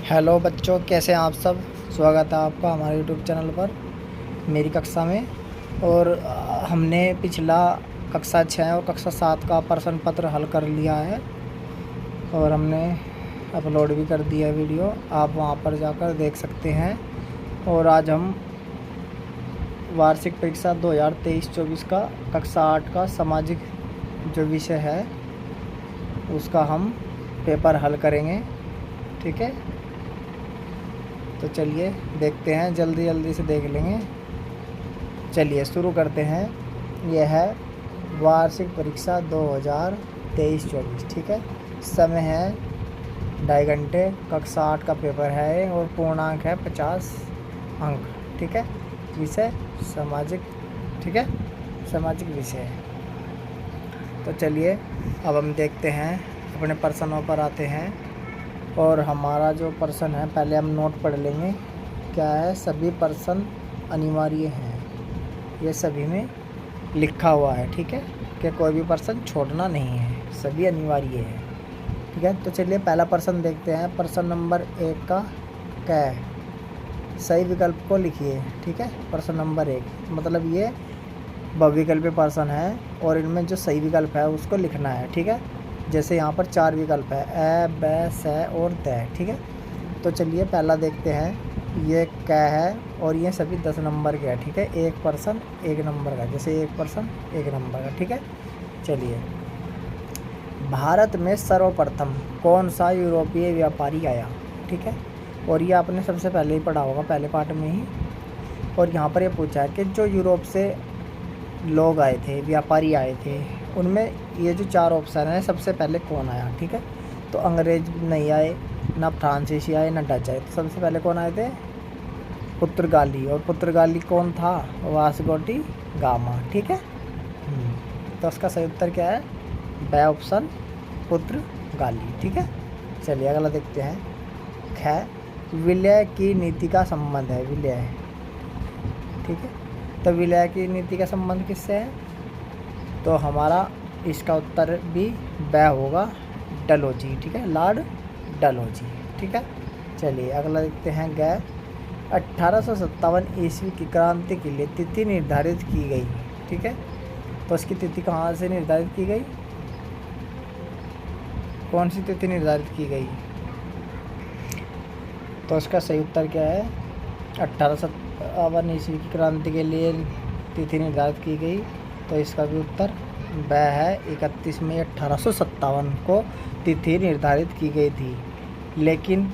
Hello बच्चों, कैसे हैं आप सब। स्वागत है आपका हमारे यूट्यूब चैनल पर मेरी कक्षा में। और हमने पिछला कक्षा 6 और कक्षा 7 का प्रश्न पत्र हल कर लिया है और हमने अपलोड भी कर दिया वीडियो, आप वहां पर जाकर देख सकते हैं। और आज हम वार्षिक परीक्षा 2023-24 का कक्षा 8 का सामाजिक जो विषय है उसका हम पेपर हल करेंगे। ठीक है, तो चलिए देखते हैं, जल्दी जल्दी से देख लेंगे। चलिए शुरू करते हैं। यह है वार्षिक परीक्षा 2023-24। ठीक है, समय है 2.5 घंटे, कक्षा 8 का पेपर है और पूर्णांक है 50 अंक। ठीक है, विषय सामाजिक। ठीक है, सामाजिक विषय है। तो चलिए अब हम देखते हैं, अपने प्रश्नों पर आते हैं। और हमारा जो प्रश्न है, पहले हम नोट पढ़ लेंगे। क्या है, सभी प्रश्न अनिवार्य हैं, ये सभी में लिखा हुआ है। ठीक है, कि कोई भी प्रश्न छोड़ना नहीं है, सभी अनिवार्य है। ठीक है, तो चलिए पहला प्रश्न देखते हैं। प्रश्न नंबर 1 का क्या है, सही विकल्प को लिखिए। ठीक है, प्रश्न नंबर 1 मतलब ये बहुविकल्पीय प्रश्न है और इनमें जो सही विकल्प है उसको लिखना है। ठीक है, जैसे यहाँ पर 4 विकल्प है, अ, ब, स और द। ठीक है, तो चलिए पहला देखते हैं। ये क्या है और ये सभी 10 नंबर के है। ठीक है, एक प्रश्न 1 नंबर का, जैसे एक प्रश्न 1 नंबर का। ठीक है, चलिए भारत में सर्वप्रथम कौन सा यूरोपीय व्यापारी आया। ठीक है, और ये आपने सबसे पहले ही पढ़ा होगा, पहले पार्ट में ही। और यहाँ पर ये पूछा है कि जो यूरोप से लोग आए थे, व्यापारी आए थे, उनमें ये जो 4 ऑप्शन हैं, सबसे पहले कौन आया। ठीक है, तो अंग्रेज नहीं आए, ना फ्रांसीसी आए, ना डच आए। तो सबसे पहले कौन आए थे, पुर्तगाली। और पुर्तगाली कौन था, वास्को डी गामा। ठीक है, तो उसका सही उत्तर क्या है, ब ऑप्शन पुर्तगाली। ठीक है, चलिए अगला देखते हैं। ख, विलय की नीति का संबंध है, विलय। ठीक है, तो विलय की नीति का संबंध किससे है, तो हमारा इसका उत्तर भी ब होगा, डलहौजी। ठीक है, लॉर्ड डलहौजी। ठीक है, चलिए अगला देखते हैं। ग, 1857 ईस्वी की क्रांति के लिए तिथि निर्धारित की गई। ठीक है, तो इसकी तिथि कहाँ से निर्धारित की गई, कौन सी तिथि निर्धारित की गई, तो इसका सही उत्तर क्या है, 1857 ईस्वी की क्रांति के लिए तिथि निर्धारित की गई। तो इसका भी उत्तर ब है, 31 मई 1857 को तिथि निर्धारित की गई थी। लेकिन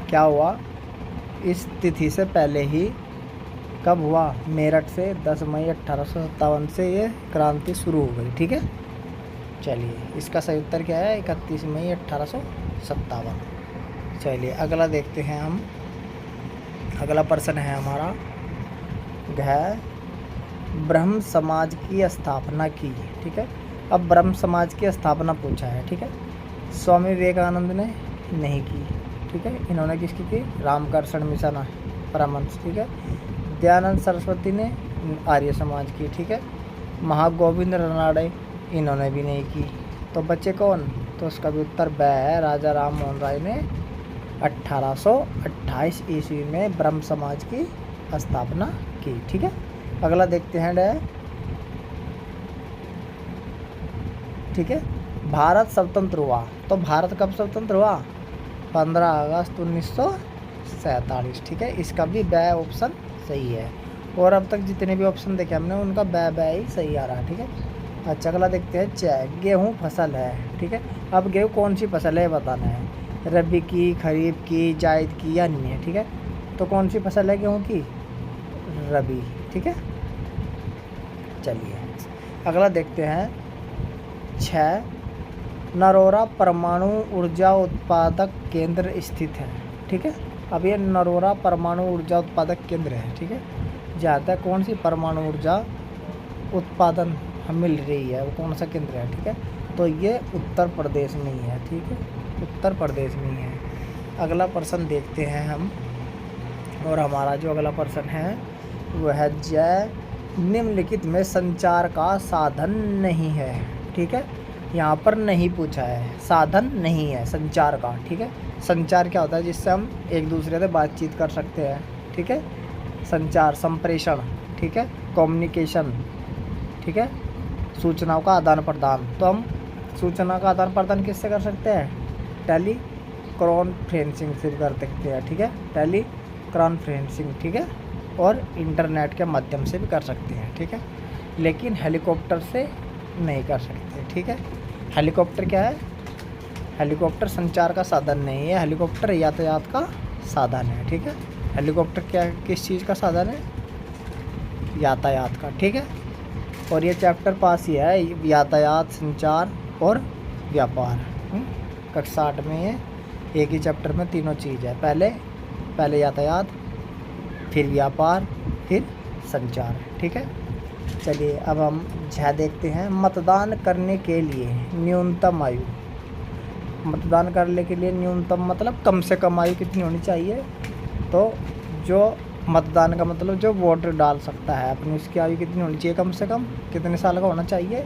क्या हुआ, इस तिथि से पहले ही कब हुआ, मेरठ से 10 मई 1857 से ये क्रांति शुरू हो गई। ठीक है, चलिए इसका सही उत्तर क्या है, 31 मई 1857। चलिए अगला देखते हैं हम। अगला प्रश्न है हमारा, घ, ब्रह्म समाज की स्थापना की। ठीक है, अब ब्रह्म समाज की स्थापना पूछा है। ठीक है, स्वामी विवेकानंद ने नहीं की। ठीक है, इन्होंने किसकी की, रामकृष्ण मिशन परमहंस। ठीक है, दयानंद सरस्वती ने आर्य समाज की। ठीक है, महागोविंद रानड़े इन्होंने भी नहीं की। तो बच्चे कौन, तो उसका भी उत्तर ब है, राजा राम मोहन राय ने 1828 ईस्वी में ब्रह्म समाज की स्थापना की। ठीक है, अगला देखते हैं ड। ठीक है, भारत स्वतंत्र हुआ, तो भारत कब स्वतंत्र हुआ, 15 अगस्त 1947। ठीक है, इसका भी ब ऑप्शन सही है। और अब तक जितने भी ऑप्शन देखे हमने उनका ब ही सही आ रहा है। ठीक है, अच्छा अगला देखते हैं। च, गेहूँ फसल है। ठीक है, अब गेहूँ कौन सी फसल है बताना है, रबी की, खरीफ की, जायद की या नहीं है। ठीक है, तो कौन सी फसल है गेहूँ की, रबी। ठीक है, चलिए अगला देखते हैं। 6, नरोरा परमाणु ऊर्जा उत्पादक केंद्र स्थित है। ठीक है, अब ये नरोरा परमाणु ऊर्जा उत्पादक केंद्र है। ठीक है, जहाँ तक कौन सी परमाणु ऊर्जा उत्पादन हम मिल रही है, वो कौन सा केंद्र है। ठीक है, तो ये उत्तर प्रदेश में ही है। ठीक है, उत्तर प्रदेश में ही है। अगला प्रश्न देखते हैं हम। और हमारा जो अगला प्रश्न है वह है, जय निम्नलिखित में संचार का साधन नहीं है। ठीक है, यहाँ पर नहीं पूछा है, साधन नहीं है संचार का, ठीक है। संचार क्या होता है? जिससे हम एक दूसरे से बातचीत कर सकते हैं, ठीक है। संचार, संप्रेषण, ठीक है, कम्युनिकेशन, ठीक है, सूचनाओं का आदान प्रदान। तो हम सूचना का आदान प्रदान किससे कर सकते हैं? टेली कॉन्फ्रेंसिंग से कर सकते हैं, ठीक है, टेली कॉन्फ्रेंसिंग, ठीक है, और इंटरनेट के माध्यम से भी कर सकते हैं, ठीक है। लेकिन हेलीकॉप्टर से नहीं कर सकते, ठीक है। हेलीकॉप्टर क्या है? हेलीकॉप्टर संचार का साधन नहीं है, हेलीकॉप्टर यातायात का साधन है, ठीक है। हेलीकॉप्टर क्या, किस चीज़ का साधन है? यातायात का, ठीक है। और ये चैप्टर पास ही है, यातायात, संचार और व्यापार। कक्षा 8 में ये एक ही चैप्टर में तीनों चीज़ है। पहले यातायात, फिर व्यापार, फिर संचार, ठीक है। चलिए अब हम देखते हैं। मतदान करने के लिए न्यूनतम आयु। मतदान करने के लिए न्यूनतम मतलब कम से कम आयु कितनी होनी चाहिए? तो जो मतदान का मतलब जो वोट डाल सकता है अपनी, उसकी आयु कितनी होनी चाहिए? कम से कम कितने साल का होना चाहिए?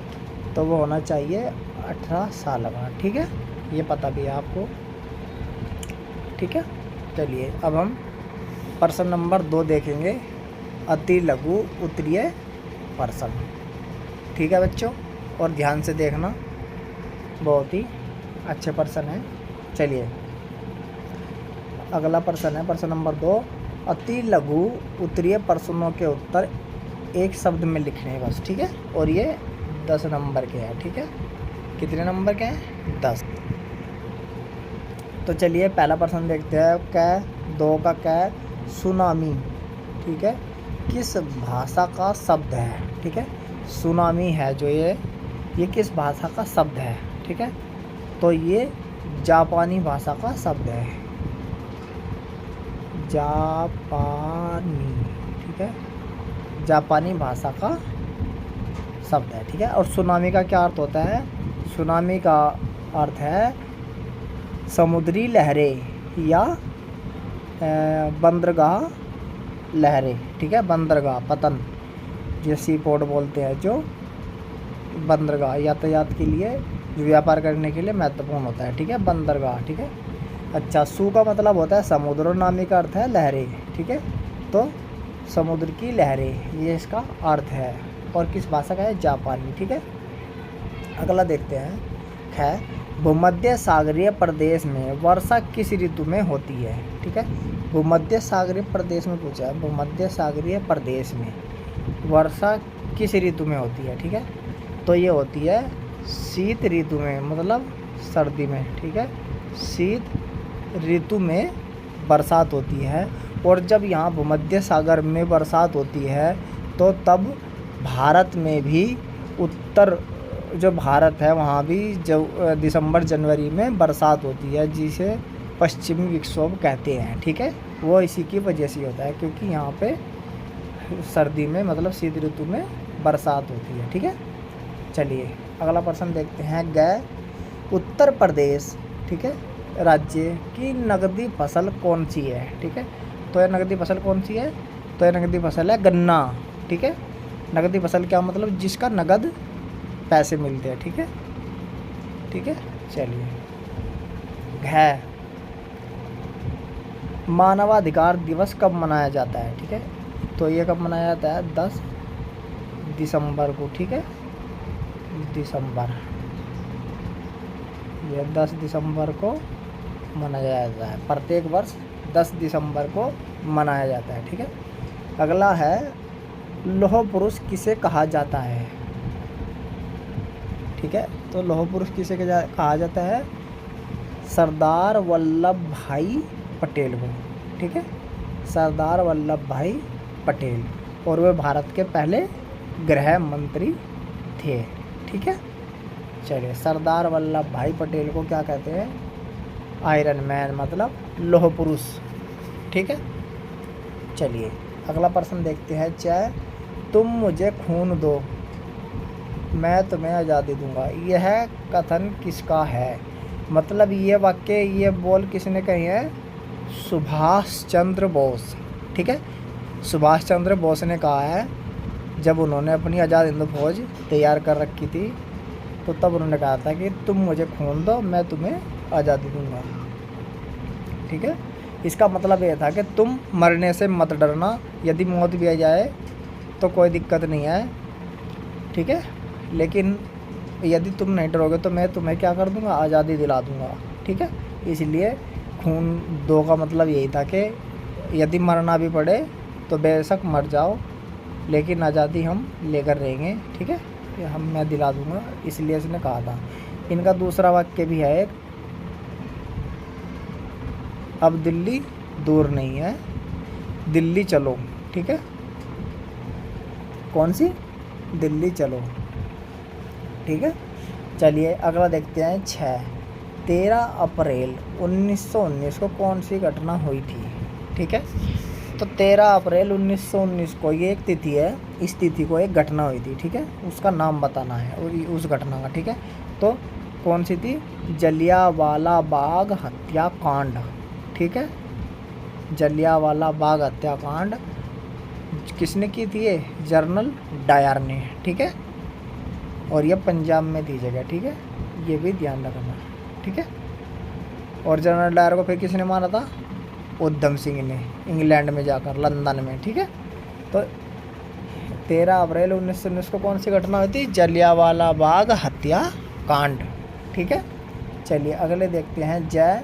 तो वो होना चाहिए 18 साल का, ठीक है। ये पता भी है आपको, ठीक है। चलिए अब हम प्रश्न नंबर 2 देखेंगे, अति लघु उत्तरीय प्रश्न, ठीक है बच्चों, और ध्यान से देखना, बहुत ही अच्छे प्रश्न हैं। चलिए अगला प्रश्न है प्रश्न नंबर 2, अति लघु उत्तरीय प्रश्नों के उत्तर एक शब्द में लिखने हैं बस, ठीक है। और ये 10 नंबर के हैं, ठीक है। कितने नंबर के हैं? 10। तो चलिए पहला प्रश्न देखते हैं। कै 2 का कै सुनामी, ठीक है, किस भाषा का शब्द है? ठीक है, सुनामी है जो ये किस भाषा का शब्द है? ठीक है, तो ये जापानी भाषा का शब्द है, जापानी, ठीक है, जापानी भाषा का शब्द है, ठीक है। और सुनामी का क्या अर्थ होता है? सुनामी का अर्थ है समुद्री लहरें या बंदरगाह लहरें, ठीक है, बंदरगाह पतन, जैसी पोर्ट बोलते हैं, जो बंदरगाह यातायात के लिए, जो व्यापार करने के लिए महत्वपूर्ण होता है, ठीक है, बंदरगाह, ठीक है। अच्छा, सू का मतलब होता है समुद्र और नामी का अर्थ है लहरें, ठीक है, तो समुद्र की लहरें ये इसका अर्थ है। और किस भाषा का है? जापानी, ठीक है। अगला देखते हैं, है भूमध्य सागरीय प्रदेश में वर्षा किस ऋतु में होती है? ठीक है, भूमध्य सागरीय प्रदेश में पूछा है, भूमध्य सागरीय प्रदेश में वर्षा किस ऋतु में होती है? ठीक है, तो ये होती है शीत ऋतु में, मतलब सर्दी में, ठीक है, शीत ऋतु में बरसात होती है। और जब यहाँ भूमध्य सागर में बरसात होती है तो तब भारत में भी उत्तर जो भारत है वहाँ भी जब दिसंबर जनवरी में बरसात होती है, जिसे पश्चिमी विक्षोभ कहते हैं, ठीक है। वो इसी की वजह से होता है क्योंकि यहाँ पे सर्दी में मतलब शीत ऋतु में बरसात होती है, ठीक है। चलिए अगला प्रश्न देखते हैं। गए उत्तर प्रदेश, ठीक है, राज्य की नकदी फसल कौन सी है? ठीक है, तो यह नकदी फसल कौन सी है? तो यह नकदी फसल है गन्ना, ठीक है। नकदी फसल क्या मतलब? जिसका नगद पैसे मिलते हैं, ठीक है, ठीक है। चलिए, है मानवाधिकार दिवस कब मनाया जाता है? ठीक है, तो ये कब मनाया जाता है? 10 दिसंबर को, ठीक है, दिसंबर, ये 10 दिसंबर को मनाया जाता है, प्रत्येक वर्ष 10 दिसंबर को मनाया जाता है, ठीक है। अगला है, लौह पुरुष किसे कहा जाता है? ठीक है, तो लौह पुरुष किसे कहा जाता है? सरदार वल्लभ भाई पटेल को, ठीक है, सरदार वल्लभ भाई पटेल, और वे भारत के पहले गृह मंत्री थे, ठीक है। चलिए, सरदार वल्लभ भाई पटेल को क्या कहते हैं? आयरन मैन, मतलब लौह पुरुष, ठीक है। चलिए अगला प्रश्न देखते हैं। चाहे तुम मुझे खून दो मैं तुम्हें आज़ादी दूंगा, यह कथन किसका है? मतलब ये वाक्य, ये बोल किसने कही है? सुभाष चंद्र बोस, ठीक है, सुभाष चंद्र बोस ने कहा है जब उन्होंने अपनी आज़ाद हिंद फौज तैयार कर रखी थी, तो तो तब उन्होंने कहा था कि तुम मुझे खून दो, मैं तुम्हें आज़ादी दूंगा। ठीक है, इसका मतलब ये था कि तुम मरने से मत डरना, यदि मौत भी आ जाए तो कोई दिक्कत नहीं है। ठीक है, लेकिन यदि तुम नहीं डरोगे तो मैं तुम्हें क्या कर दूंगा, आज़ादी दिला दूंगा। ठीक है, इसलिए खून दो का मतलब यही था कि यदि मरना भी पड़े तो बेशक मर जाओ, लेकिन आज़ादी हम लेकर रहेंगे। ठीक है, ये मैं दिला दूंगा, इसलिए इसने कहा था। इनका दूसरा वाक्य भी है एक, अब दिल्ली दूर नहीं है, दिल्ली चलो। ठीक है, कौन सी, दिल्ली चलो। ठीक है, चलिए अगला देखते हैं 6। 13 अप्रैल 1919 को कौन सी घटना हुई थी। ठीक है, तो 13 अप्रैल 1919 को ये एक तिथि है, इस तिथि को एक घटना हुई थी। ठीक है, उसका नाम बताना है और उस घटना का। ठीक है, तो कौन सी थी, जलियांवाला बाग हत्याकांड। ठीक है, जलियांवाला बाग हत्याकांड किसने की थी, ये जनरल डायर ने। ठीक है, और ये पंजाब में थी जगह। ठीक है, ये भी ध्यान रखना। ठीक है, और जनरल डायर को फिर किसने मारा था, उधम सिंह ने, इंग्लैंड में जाकर, लंदन में। ठीक है, तो 13 अप्रैल 1919 को कौन सी घटना हुई थी, जलियांवाला बाग हत्याकांड। ठीक है, चलिए अगले देखते हैं। जय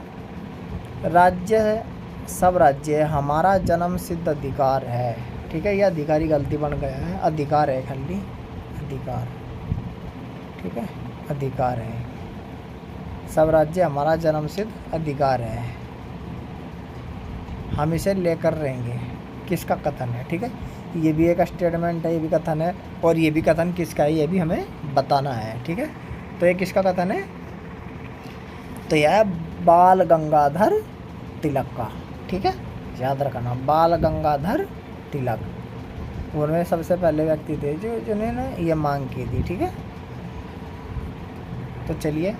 राज्य सब राज्य हमारा जन्म सिद्ध अधिकार है। ठीक है, यह अधिकारी गलती बन गया है, अधिकार है खाली, अधिकार। ठीक है, अधिकार है, सब राज्य हमारा जन्म सिद्ध अधिकार है, हम इसे लेकर रहेंगे। किसका कथन है। ठीक है, ये भी एक स्टेटमेंट है, ये भी कथन है, और ये भी कथन किसका है ये भी हमें बताना है। ठीक है, तो ये किसका कथन है, तो यह बाल गंगाधर तिलक का। ठीक है, याद रखना, बाल गंगाधर तिलक, उन्होंने सबसे पहले व्यक्ति थे जिन्होंने ये मांग की थी। ठीक है, तो चलिए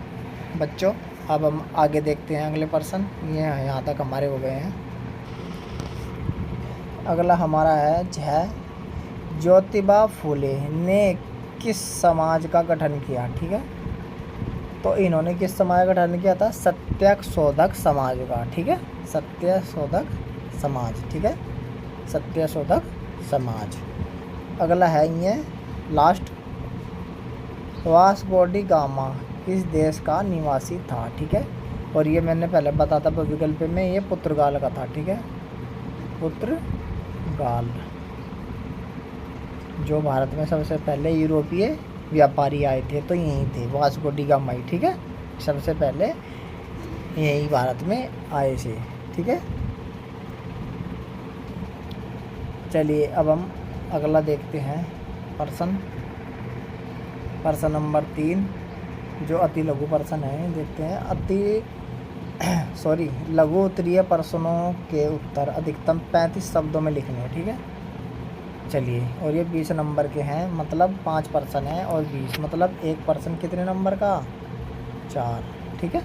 बच्चों अब हम आगे देखते हैं अगले पर्सन। ये यहाँ तक हमारे हो गए हैं। अगला हमारा है जय ज्योतिबा फूले ने किस समाज का गठन किया। ठीक है, तो इन्होंने किस समाज का गठन किया था, सत्यशोधक समाज का। ठीक है, सत्यशोधक समाज। ठीक है, सत्यशोधक समाज। अगला है ये लास्ट, वास्को डी गामा इस देश का निवासी था। ठीक है, और ये मैंने पहले बताया था विकल्प में, ये पुर्तगाल का था। ठीक है, पुर्तगाल, जो भारत में सबसे पहले यूरोपीय व्यापारी आए थे तो यहीं थे, वास्को डी गामा। ठीक है, सबसे पहले यही भारत में आए थे। ठीक है, चलिए अब हम अगला देखते हैं पर्सन नंबर 3, जो अति लघु पर्सन है। देखते हैं लघु उत्तरीय प्रश्नों के उत्तर अधिकतम 35 शब्दों में लिखने हैं। ठीक है, चलिए, और ये 20 नंबर के हैं, मतलब 5 पर्सन है और 20, मतलब एक पर्सन कितने नंबर का, 4। ठीक है,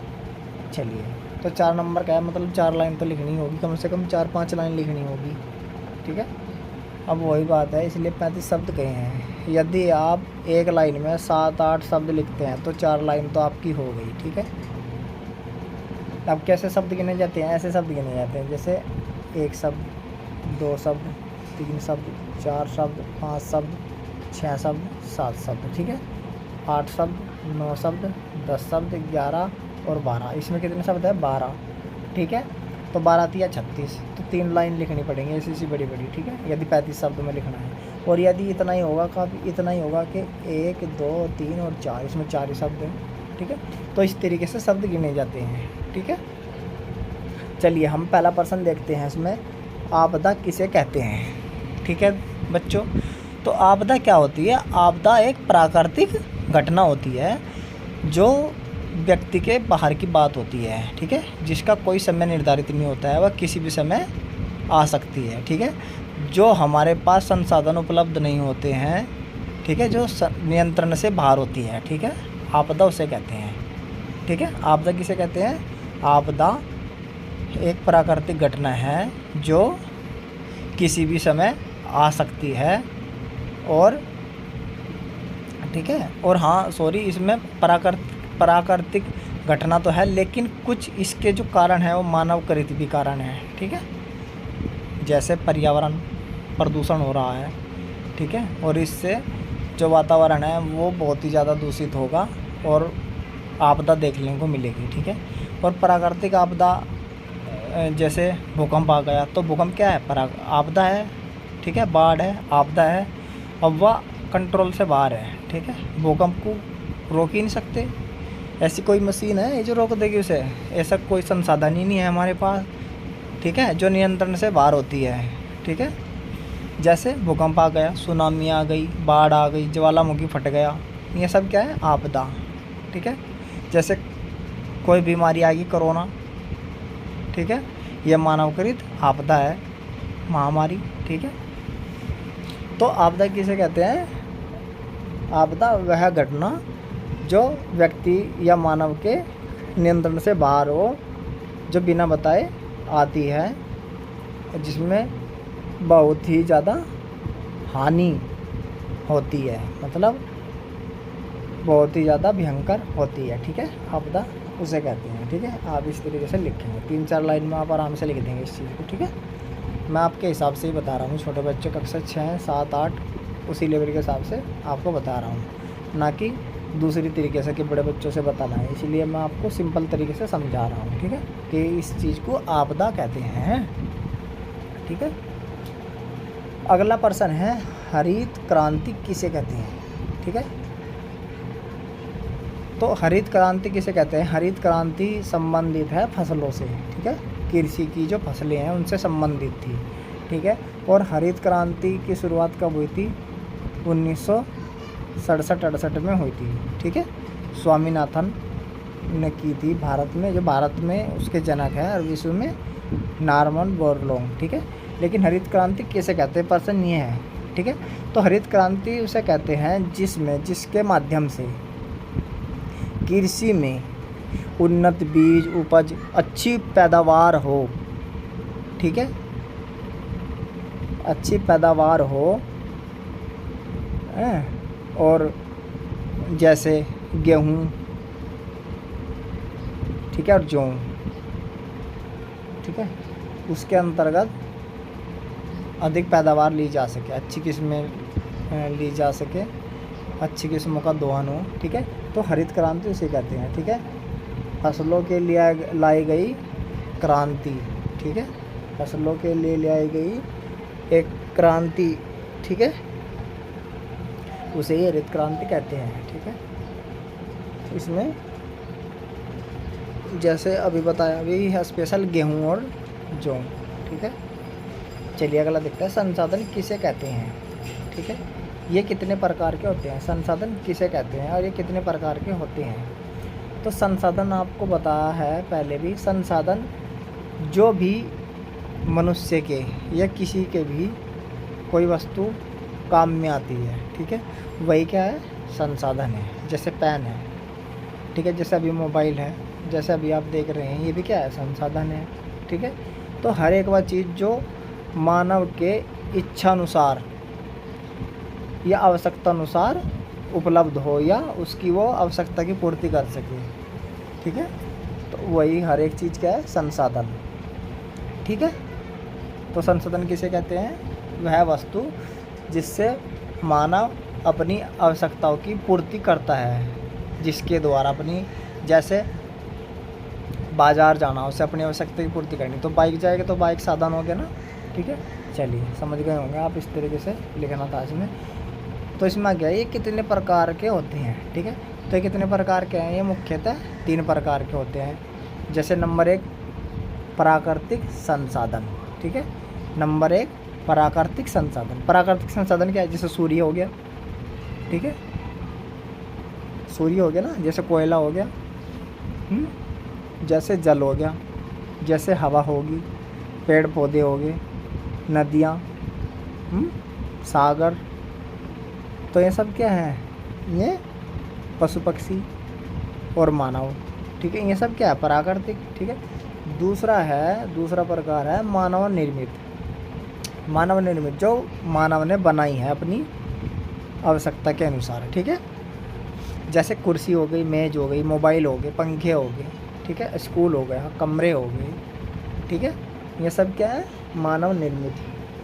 चलिए, तो 4 नंबर का है, मतलब 4 लाइन तो लिखनी होगी, कम से कम 4-5 लाइन लिखनी होगी। ठीक है, अब वही बात है, इसलिए 35 शब्द कहे हैं। यदि आप एक लाइन में 7-8 शब्द लिखते हैं तो 4 लाइन तो आपकी हो गई। ठीक है, अब कैसे शब्द गिने जाते हैं, ऐसे शब्द गिने जाते हैं, जैसे 1 शब्द, 2 शब्द, 3 शब्द, 4 शब्द, 5 शब्द, 6 शब्द, 7 शब्द। ठीक है, 8 शब्द, 9 शब्द, 10 शब्द, 11 और 12। इसमें कितने शब्द है, 12। ठीक है, तो 12 या 36, तो 3 लाइन लिखनी पड़ेंगी ऐसी बड़ी बड़ी। ठीक है, यदि 35 शब्द में लिखना है, और यदि इतना ही होगा कि 1, 2, 3 और 4, इसमें 4 ही शब्द हैं। ठीक है, तो इस तरीके से शब्द गिने जाते हैं। ठीक है, चलिए हम पहला पर्सन देखते हैं, इसमें आपदा किसे कहते हैं। ठीक है बच्चों, तो आपदा क्या होती है, आपदा एक प्राकृतिक घटना होती है जो व्यक्ति के बाहर की बात होती है। ठीक है, जिसका कोई समय निर्धारित नहीं होता है, वह किसी भी समय आ सकती है। ठीक है, जो हमारे पास संसाधन उपलब्ध नहीं होते हैं, ठीक है, जो नियंत्रण से बाहर होती है। ठीक है, आपदा उसे कहते हैं। ठीक है, आपदा किसे कहते हैं, आपदा एक प्राकृतिक घटना है जो किसी भी समय आ सकती है और ठीक है। और हाँ सॉरी, इसमें प्राकृतिक घटना तो है, लेकिन कुछ इसके जो कारण है वो मानव कृत भी कारण है। ठीक है, जैसे पर्यावरण प्रदूषण हो रहा है। ठीक है, और इससे जो वातावरण है वो बहुत ही ज़्यादा दूषित होगा और आपदा देखने को मिलेगी। ठीक है, और प्राकृतिक आपदा जैसे भूकंप आ गया, तो भूकंप क्या है? आपदा है। ठीक है, बाढ़ है, आपदा है, और वह कंट्रोल से बाहर है। ठीक है, भूकंप को रोक ही नहीं सकते, ऐसी कोई मशीन है जो रोक देगी उसे? ऐसा कोई संसाधन ही नहीं है हमारे पास। ठीक है, जो नियंत्रण से बाहर होती है। ठीक है, जैसे भूकंप आ गया, सुनामी आ गई, बाढ़ आ गई, ज्वालामुखी फट गया, ये सब क्या है? आपदा। ठीक है, जैसे कोई बीमारी आ गई, कोरोना। ठीक है, यह मानवकृत आपदा है, महामारी। ठीक है, तो आपदा किसे कहते हैं? आपदा वह घटना जो व्यक्ति या मानव के नियंत्रण से बाहर हो, जो बिना बताए आती है, जिसमें बहुत ही ज़्यादा हानि होती है, मतलब बहुत ही ज़्यादा भयंकर होती है। ठीक है, आपदा उसे कहते हैं। ठीक है, आप इस तरीके से लिखेंगे, 3-4 लाइन में आप आराम से लिख देंगे इस चीज़ को। ठीक है, मैं आपके हिसाब से ही बता रहा हूँ, छोटे बच्चे कक्षा 6, 7, 8 उसी लेवल के हिसाब से आपको बता रहा हूँ, ना कि दूसरी तरीके से कि बड़े बच्चों से बताना है। इसलिए मैं आपको सिंपल तरीके से समझा रहा हूँ। ठीक है, कि इस चीज़ को आपदा कहते हैं। ठीक है, अगला प्रश्न है, हरित क्रांति किसे कहते हैं? ठीक है, तो हरित क्रांति किसे कहते हैं? हरित क्रांति संबंधित है फसलों से। ठीक है, कृषि की जो फसलें हैं उनसे संबंधित थी। ठीक है, और हरित क्रांति की शुरुआत कब हुई थी? 1967-68 में हुई थी। ठीक है, स्वामीनाथन ने की थी भारत में, जो भारत में उसके जनक है, और विश्व में नॉर्मन बोरलॉग। ठीक है, लेकिन हरित क्रांति किसे कहते हैं? प्रश्न ये है। ठीक है, तो हरित क्रांति उसे कहते हैं जिसके माध्यम से कृषि में उन्नत बीज उपज, अच्छी पैदावार हो। ठीक है, अच्छी पैदावार हो, और जैसे गेहूँ, ठीक है, और जौ। ठीक है, उसके अंतर्गत अधिक पैदावार ली जा सके, अच्छी किस्में ली जा सके, अच्छी किस्मों का दोहन हो। ठीक है, तो हरित क्रांति उसे कहते हैं। ठीक है, फसलों के लिए लाई गई क्रांति। ठीक है, फसलों के लिए लाई गई एक क्रांति। ठीक है, उसे ही हरित क्रांति कहते हैं। ठीक है, इसमें जैसे अभी बताया, अभी है स्पेशल गेहूं और जौ। ठीक है, चलिए अगला देखते हैं, संसाधन किसे कहते हैं? ठीक है, ये कितने प्रकार के होते हैं? संसाधन किसे कहते हैं और ये कितने प्रकार के होते हैं? तो संसाधन आपको बताया है पहले भी, संसाधन जो भी मनुष्य के या किसी के भी कोई वस्तु काम में आती है। ठीक है, वही क्या है? संसाधन है। जैसे पेन है। ठीक है, जैसे अभी मोबाइल है, जैसे अभी आप देख रहे हैं, ये भी क्या है? संसाधन है। ठीक है, तो हर एक वह चीज़ जो मानव के इच्छानुसार या आवश्यकता अनुसार उपलब्ध हो, या उसकी वो आवश्यकता की पूर्ति कर सके। ठीक है, तो वही हर एक चीज़ क्या है? संसाधन। ठीक है, तो संसाधन किसे कहते हैं? वह वस्तु जिससे मानव अपनी आवश्यकताओं की पूर्ति करता है, जिसके द्वारा अपनी, जैसे बाज़ार जाना, उसे अपनी आवश्यकता की पूर्ति करनी, तो बाइक जाएगा, तो बाइक साधन हो गया ना। ठीक है, चलिए समझ गए होंगे आप, इस तरीके से लिखना था इसमें। तो इसमें आ गया ये कितने प्रकार के होते हैं। ठीक है, तो ये कितने प्रकार के हैं? ये मुख्यतः 3 प्रकार के होते हैं। जैसे नंबर 1 प्राकृतिक संसाधन। ठीक है, नंबर 1 प्राकृतिक संसाधन। प्राकृतिक संसाधन क्या है? जैसे सूर्य हो गया। ठीक है, सूर्य हो गया ना, जैसे कोयला हो गया, जैसे जल हो गया, जैसे हवा होगी, पेड़ पौधे हो गए, नदियाँ, सागर, तो ये सब क्या है? ये पशु पक्षी और मानव। ठीक है, ये सब क्या है? प्राकृतिक। ठीक है, दूसरा प्रकार है मानव निर्मित। मानव निर्मित, जो मानव ने बनाई है अपनी आवश्यकता के अनुसार। ठीक है, जैसे कुर्सी हो गई, मेज़ हो गई, मोबाइल हो गए, पंखे हो गए, ठीक है, स्कूल हो गया, कमरे हो गए, ठीक है, ये सब क्या है, मानव निर्मित।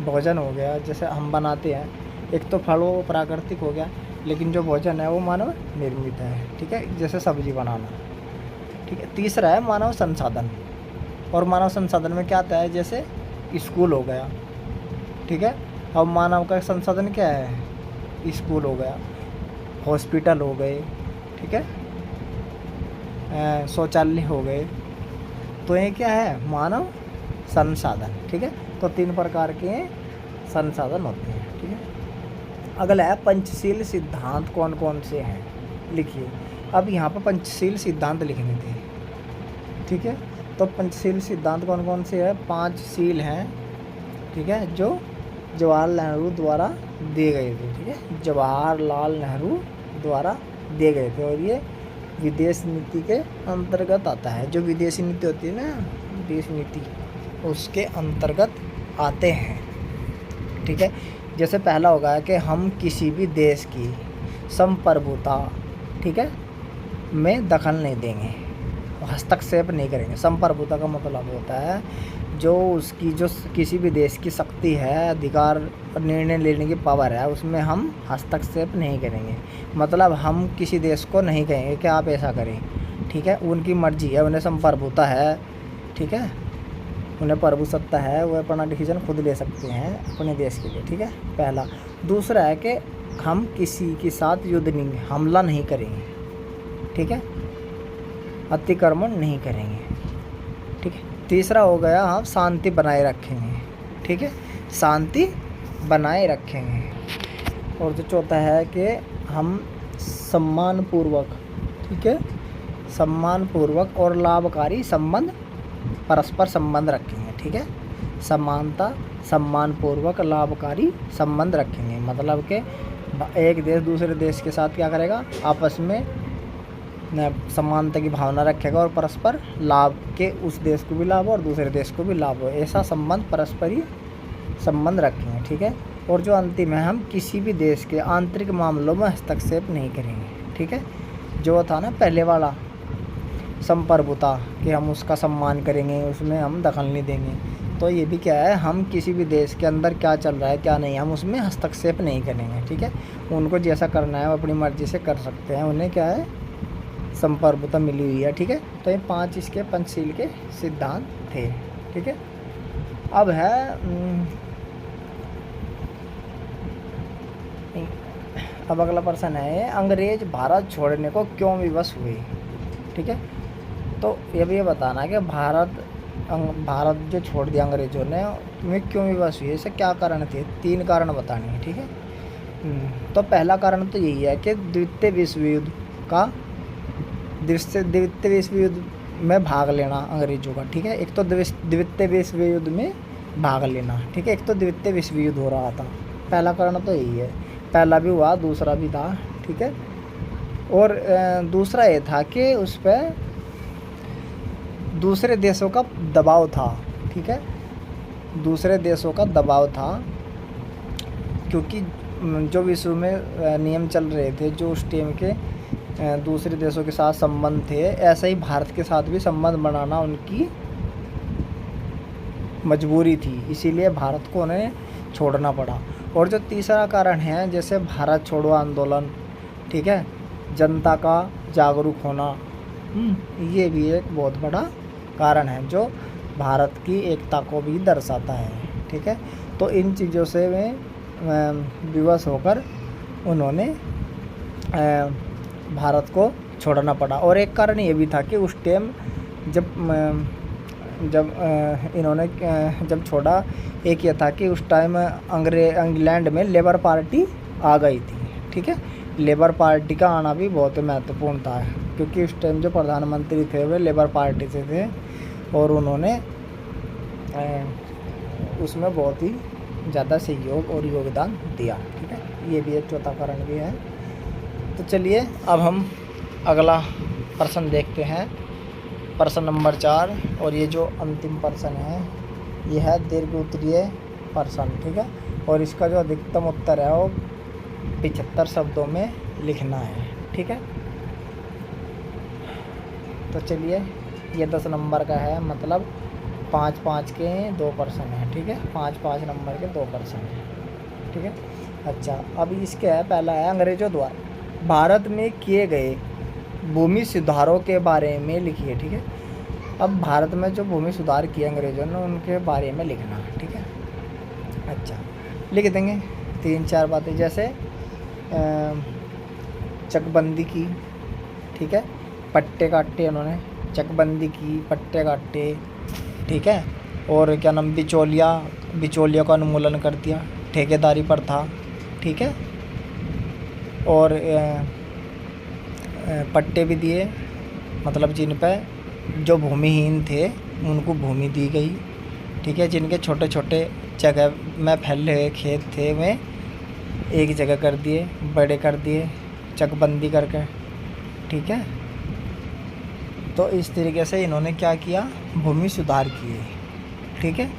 भोजन हो गया, जैसे हम बनाते हैं, एक तो फल वो प्राकृतिक हो गया, लेकिन जो भोजन है वो मानव निर्मित है, ठीक है, जैसे सब्जी बनाना, ठीक है। तीसरा है मानव संसाधन, और मानव संसाधन में क्या आता है, जैसे स्कूल हो गया, ठीक है। अब मानव का संसाधन क्या है, स्कूल हो गया, हॉस्पिटल हो गए, ठीक है, शौचालय हो गए, तो ये क्या है, मानव संसाधन, ठीक है। तो 3 प्रकार के संसाधन होते हैं, ठीक है। अगला है पंचशील सिद्धांत कौन कौन से हैं, लिखिए। अब यहाँ पर पंचशील सिद्धांत लिखने थे, ठीक है। तो पंचशील सिद्धांत कौन कौन से हैं, 5 शील हैं, ठीक है, जो जवाहरलाल नेहरू द्वारा दिए गए थे, ठीक है, जवाहरलाल नेहरू द्वारा दिए गए थे, और ये विदेश नीति के अंतर्गत आता है। जो विदेशी नीति होती है ना, विदेश नीति, उसके अंतर्गत आते हैं, ठीक है। जैसे पहला होगा कि हम किसी भी देश की संप्रभुता, ठीक है, में दखल नहीं देंगे, हस्तक्षेप नहीं करेंगे। संप्रभुता का मतलब होता है जो उसकी, जो किसी भी देश की शक्ति है, अधिकार, निर्णय लेने की पावर है, उसमें हम हस्तक्षेप नहीं करेंगे। मतलब हम किसी देश को नहीं कहेंगे कि आप ऐसा करें, ठीक है, उनकी मर्जी है, उन्हें संप्रभुता है, ठीक है, उन्हें प्रभुसत्ता है, वो अपना डिसीजन खुद ले सकते हैं अपने देश के लिए, ठीक है, पहला। दूसरा है कि हम किसी के साथ युद्ध नहीं, हमला नहीं करेंगे, ठीक है, अतिक्रमण नहीं करेंगे, ठीक है। तीसरा हो गया, हम शांति बनाए रखेंगे, ठीक है, शांति बनाए रखेंगे। और जो चौथा है कि हम सम्मानपूर्वक, ठीक है, सम्मानपूर्वक और लाभकारी संबंध, परस्पर संबंध रखेंगे, ठीक है, समानता, सम्मानपूर्वक, लाभकारी संबंध रखेंगे। मतलब कि एक देश दूसरे देश के साथ क्या करेगा, आपस में समानता की भावना रखेगा, और परस्पर लाभ के, उस देश को भी लाभ हो और दूसरे देश को भी लाभ हो, ऐसा संबंध, परस्परी संबंध रखेंगे, ठीक है। और जो अंतिम है, हम किसी भी देश के आंतरिक मामलों में हस्तक्षेप नहीं करेंगे, ठीक है। जो था ना पहले वाला, संप्रभुता, कि हम उसका सम्मान करेंगे, उसमें हम दखल नहीं देंगे, तो ये भी क्या है, हम किसी भी देश के अंदर क्या चल रहा है क्या नहीं, हम उसमें हस्तक्षेप नहीं करेंगे, ठीक है। उनको जैसा करना है वो अपनी मर्ज़ी से कर सकते हैं, उन्हें क्या है, संप्रभुता मिली हुई है, ठीक है। तो ये 5 इसके पंचशील के सिद्धांत थे, ठीक है। अब है अब अगला प्रश्न है, अंग्रेज भारत छोड़ने को क्यों विवश हुए, ठीक है। तो ये भी ये बताना है कि भारत जो छोड़ दिया अंग्रेजों ने, में क्यों विवश हुए, इससे क्या कारण थे, 3 कारण बताने हैं, ठीक है। तो पहला कारण तो यही है कि द्वितीय विश्व युद्ध में भाग लेना अंग्रेजों का, ठीक है। एक तो द्वितीय विश्व युद्ध में भाग लेना, ठीक है, एक तो द्वितीय विश्व युद्ध हो रहा था, पहला कारण तो यही है। पहला भी हुआ, दूसरा भी था, ठीक है। और दूसरा ये था कि उस पर दूसरे देशों का दबाव था, ठीक है, दूसरे देशों का दबाव था, क्योंकि जो विश्व में नियम चल रहे थे, जो उस टाइम के दूसरे देशों के साथ संबंध थे, ऐसा ही भारत के साथ भी संबंध बनाना उनकी मजबूरी थी, इसीलिए भारत को उन्हें छोड़ना पड़ा। और जो तीसरा कारण है, जैसे भारत छोड़ो आंदोलन, ठीक है, जनता का जागरूक होना, ये भी एक बहुत बड़ा कारण है जो भारत की एकता को भी दर्शाता है, ठीक है। तो इन चीज़ों से वे विवश होकर उन्होंने भारत को छोड़ना पड़ा। और एक कारण ये भी था कि उस टाइम जब इन्होंने जब छोड़ा, एक ये था कि उस टाइम इंग्लैंड में लेबर पार्टी आ गई थी, ठीक है। लेबर पार्टी का आना भी बहुत महत्वपूर्ण था, क्योंकि उस टाइम जो प्रधानमंत्री थे वे लेबर पार्टी से थे, और उन्होंने उसमें बहुत ही ज़्यादा सहयोग और योगदान दिया, ठीक है। ये भी एक चौथा कारण भी है। तो चलिए अब हम अगला प्रश्न देखते हैं, प्रश्न नंबर 4, और ये जो अंतिम प्रश्न है ये है दीर्घ उत्तरीय प्रश्न, ठीक है। और इसका जो अधिकतम उत्तर है वो 75 शब्दों में लिखना है, ठीक है। तो चलिए ये 10 नंबर का है, मतलब 5-5 के 2% है, ठीक है, 5-5 नंबर के 2% है, ठीक है। अच्छा, अब इसके है पहला है अंग्रेज़ों द्वारा भारत में किए गए भूमि सुधारों के बारे में लिखिए, ठीक है। अब भारत में जो भूमि सुधार किए अंग्रेज़ों ने उनके बारे में लिखना, ठीक है। अच्छा, लिख देंगे 3-4 बातें, जैसे चकबंदी की, ठीक है, पट्टे काटे उन्होंने, चकबंदी की, पट्टे काटे, ठीक है। और क्या नाम, बिचौलिया का उन्मूलन कर दिया, ठेकेदारी पर था, ठीक है। और पट्टे भी दिए, मतलब जिन पे जो भूमिहीन थे उनको भूमि दी गई, ठीक है। जिनके छोटे छोटे जगह में फैले हुए खेत थे वे एक जगह कर दिए, बड़े कर दिए चकबंदी करके, ठीक है। तो इस तरीके से इन्होंने क्या किया, भूमि सुधार किए, ठीक है।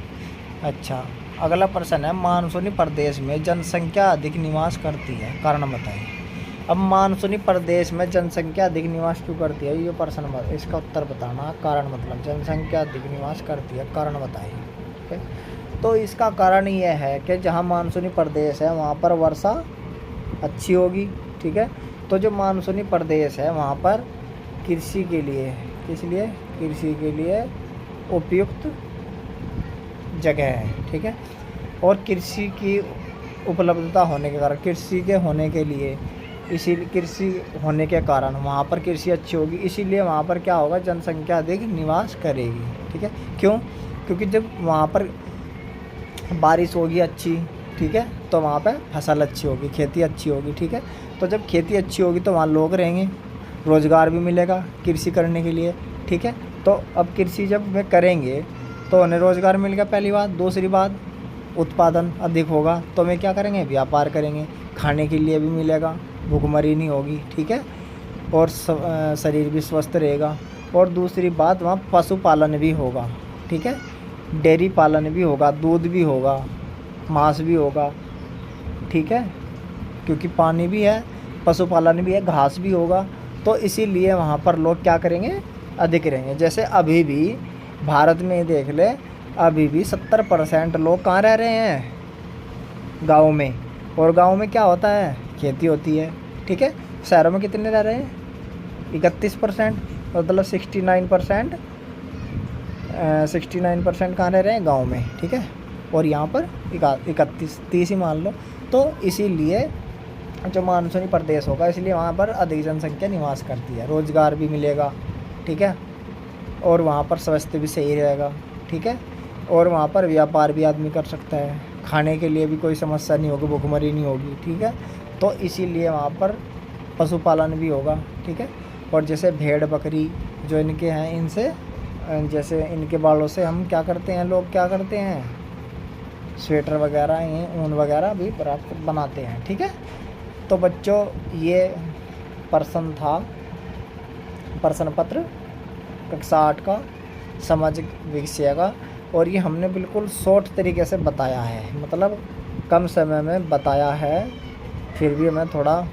अच्छा, अगला प्रश्न है मानसूनी प्रदेश में जनसंख्या अधिक निवास करती है, कारण बताएं। अब मानसूनी प्रदेश में जनसंख्या अधिक निवास क्यों करती है, ये प्रश्न इसका उत्तर बताना। कारण मतलब जनसंख्या अधिक निवास करती है, कारण बताइए, ठीक है। तो इसका कारण ये है कि जहाँ मानसूनी प्रदेश है वहाँ पर वर्षा अच्छी होगी, ठीक है। तो जो मानसूनी प्रदेश है वहाँ पर कृषि के लिए, किस लिए, कृषि के लिए उपयुक्त जगह है, ठीक है। और कृषि की उपलब्धता होने के कारण, कृषि के होने के लिए, इसी कृषि होने के कारण वहाँ पर कृषि अच्छी होगी, इसीलिए वहाँ पर क्या होगा, जनसंख्या अधिक निवास करेगी, ठीक है। क्यों, क्योंकि जब वहाँ पर बारिश होगी अच्छी, ठीक है, तो वहाँ पर फसल अच्छी होगी, खेती अच्छी होगी, ठीक है। तो जब खेती अच्छी होगी तो वहाँ लोग रहेंगे, रोज़गार भी मिलेगा कृषि करने के लिए, ठीक है। तो अब कृषि जब वे करेंगे तो उन्हें रोज़गार मिलेगा, पहली बात। दूसरी बात, उत्पादन अधिक होगा तो वे क्या करेंगे, व्यापार करेंगे, खाने के लिए भी मिलेगा, भूखमरी नहीं होगी, ठीक है। और शरीर भी स्वस्थ रहेगा। और दूसरी बात, वहाँ पशुपालन भी होगा, ठीक है, डेयरी पालन भी होगा, दूध भी होगा, मांस भी होगा, ठीक है, क्योंकि पानी भी है, पशुपालन भी है, घास भी होगा। तो इसीलिए वहाँ पर लोग क्या करेंगे, अधिक रहेंगे। जैसे अभी भी भारत में देख ले, अभी भी 70% लोग कहाँ रह रहे हैं, गाँव में। और गाँव में क्या होता है, खेती होती है, ठीक है। शहरों में कितने रह रहे हैं, 31%, मतलब 69% कहाँ रह रहे हैं, गाँव में, ठीक है। और यहाँ पर 31-30 ही मान लो। तो इसीलिए जो मानसूनी प्रदेश होगा, इसलिए वहाँ पर अधिक जनसंख्या निवास करती है, रोज़गार भी मिलेगा, ठीक है। और वहाँ पर स्वास्थ्य भी सही रहेगा, ठीक है। और वहाँ पर व्यापार भी आदमी कर सकता है, खाने के लिए भी कोई समस्या नहीं होगी, भूखमरी नहीं होगी, ठीक है। तो इसीलिए वहाँ पर पशुपालन भी होगा, ठीक है। और जैसे भेड़ बकरी जो इनके हैं, इनसे जैसे इनके बालों से हम क्या करते हैं, लोग क्या करते हैं, स्वेटर वगैरह, ये ऊन वगैरह भी प्राप्त बनाते हैं, ठीक है। तो बच्चों, ये प्रश्न था, प्रश्न पत्र कक्षा 8 का सामाजिक विषय का। और ये हमने बिल्कुल शॉर्ट तरीके से बताया है, मतलब कम समय में बताया है, फिर भी हमें थोड़ा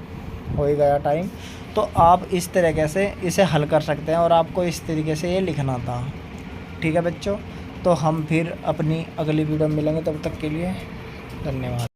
हो ही गया टाइम। तो आप इस तरीके से इसे हल कर सकते हैं, और आपको इस तरीके से ये लिखना था, ठीक है बच्चों। तो हम फिर अपनी अगली वीडियो में मिलेंगे, तब तक के लिए धन्यवाद।